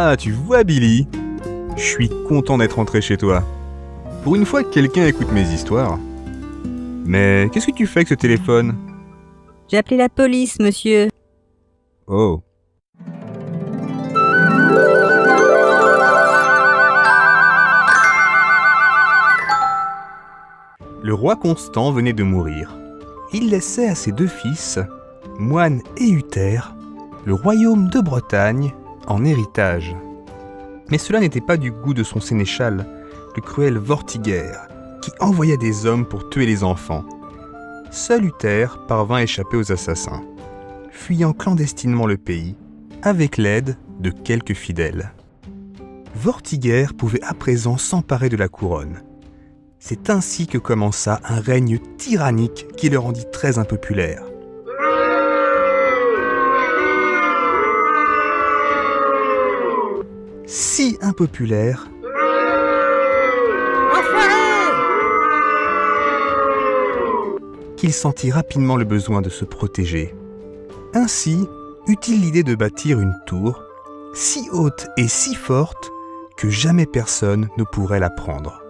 Ah, tu vois Billy, je suis content d'être rentré chez toi. Pour une fois que quelqu'un écoute mes histoires. Mais qu'est-ce que tu fais avec ce téléphone? J'ai appelé la police, monsieur. Oh. Le roi Constant venait de mourir. Il laissait à ses 2 fils, Moine et Uther, le royaume de Bretagne en héritage. Mais cela n'était pas du goût de son sénéchal, le cruel Vortigern, qui envoya des hommes pour tuer les enfants. Seul Uther parvint à échapper aux assassins, fuyant clandestinement le pays, avec l'aide de quelques fidèles. Vortigern pouvait à présent s'emparer de la couronne. C'est ainsi que commença un règne tyrannique qui le rendit très impopulaire. Si impopulaire qu'il sentit rapidement le besoin de se protéger. Ainsi eut-il l'idée de bâtir une tour si haute et si forte que jamais personne ne pourrait la prendre.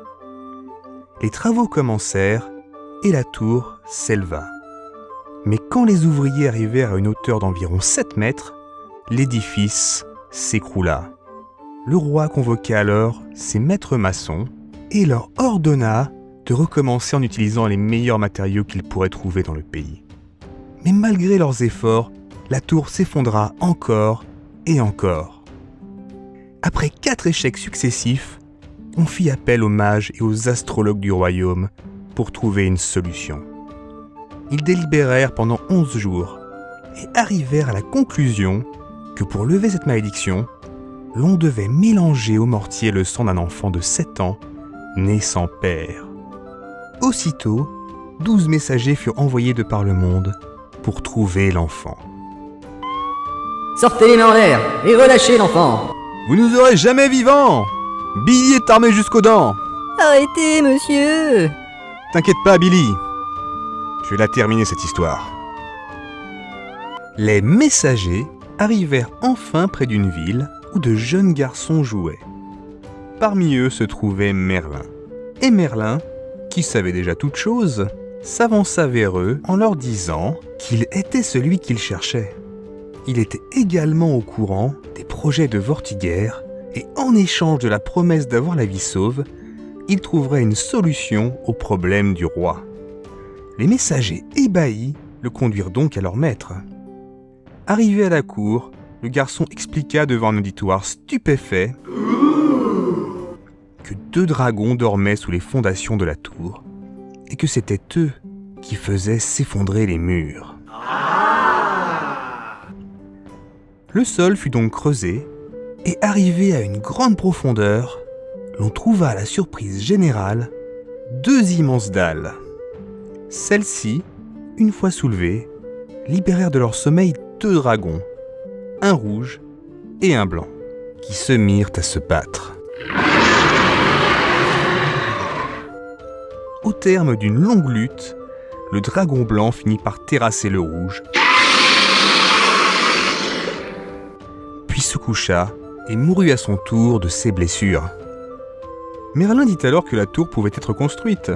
Les travaux commencèrent et la tour s'éleva. Mais quand les ouvriers arrivèrent à une hauteur d'environ 7 mètres, l'édifice s'écroula. Le roi convoqua alors ses maîtres maçons et leur ordonna de recommencer en utilisant les meilleurs matériaux qu'ils pourraient trouver dans le pays. Mais malgré leurs efforts, la tour s'effondra encore et encore. Après 4 échecs successifs, on fit appel aux mages et aux astrologues du royaume pour trouver une solution. Ils délibérèrent pendant 11 jours et arrivèrent à la conclusion que pour lever cette malédiction, l'on devait mélanger au mortier le sang d'un enfant de 7 ans, né sans père. Aussitôt, 12 messagers furent envoyés de par le monde pour trouver l'enfant. Sortez les mains en l'air et relâchez l'enfant. Vous nous aurez jamais vivants! Billy est armé jusqu'aux dents! Arrêtez, monsieur! T'inquiète pas, Billy. Je vais la terminer cette histoire. Les messagers arrivèrent enfin près d'une ville où de jeunes garçons jouaient. Parmi eux se trouvait Merlin. Et Merlin, qui savait déjà toutes choses, s'avança vers eux en leur disant qu'il était celui qu'ils cherchaient. Il était également au courant des projets de Vortigern et en échange de la promesse d'avoir la vie sauve, il trouverait une solution au problème du roi. Les messagers ébahis le conduirent donc à leur maître. Arrivé à la cour, le garçon expliqua devant un auditoire stupéfait que 2 dragons dormaient sous les fondations de la tour et que c'était eux qui faisaient s'effondrer les murs. Le sol fut donc creusé et arrivé à une grande profondeur, l'on trouva à la surprise générale 2 immenses dalles. Celles-ci, une fois soulevées, libérèrent de leur sommeil 2 dragons, un rouge et un blanc, qui se mirent à se battre. Au terme d'une longue lutte, le dragon blanc finit par terrasser le rouge, puis se coucha et mourut à son tour de ses blessures. Merlin dit alors que la tour pouvait être construite,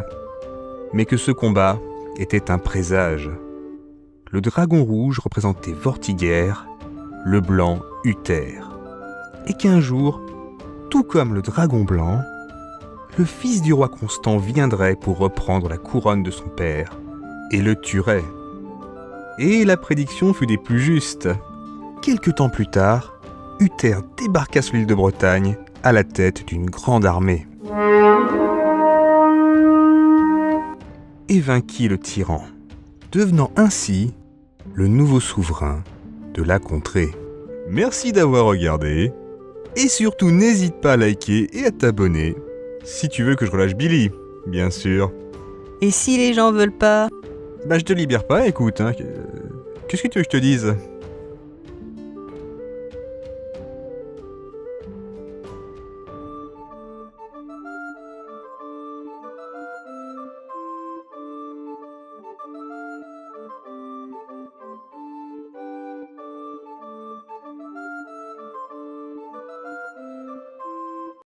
mais que ce combat était un présage. Le dragon rouge représentait Vortigern, le blanc Uther, et qu'un jour, tout comme le dragon blanc, le fils du roi Constant viendrait pour reprendre la couronne de son père et le tuerait. Et la prédiction fut des plus justes. Quelque temps plus tard, Uther débarqua sur l'île de Bretagne à la tête d'une grande armée et vainquit le tyran, devenant ainsi le nouveau souverain de la contrée. Merci d'avoir regardé et surtout n'hésite pas à liker et à t'abonner si tu veux que je relâche Billy, bien sûr. Et si les gens veulent pas? Je te libère pas, écoute, hein. Qu'est-ce que tu veux que je te dise ?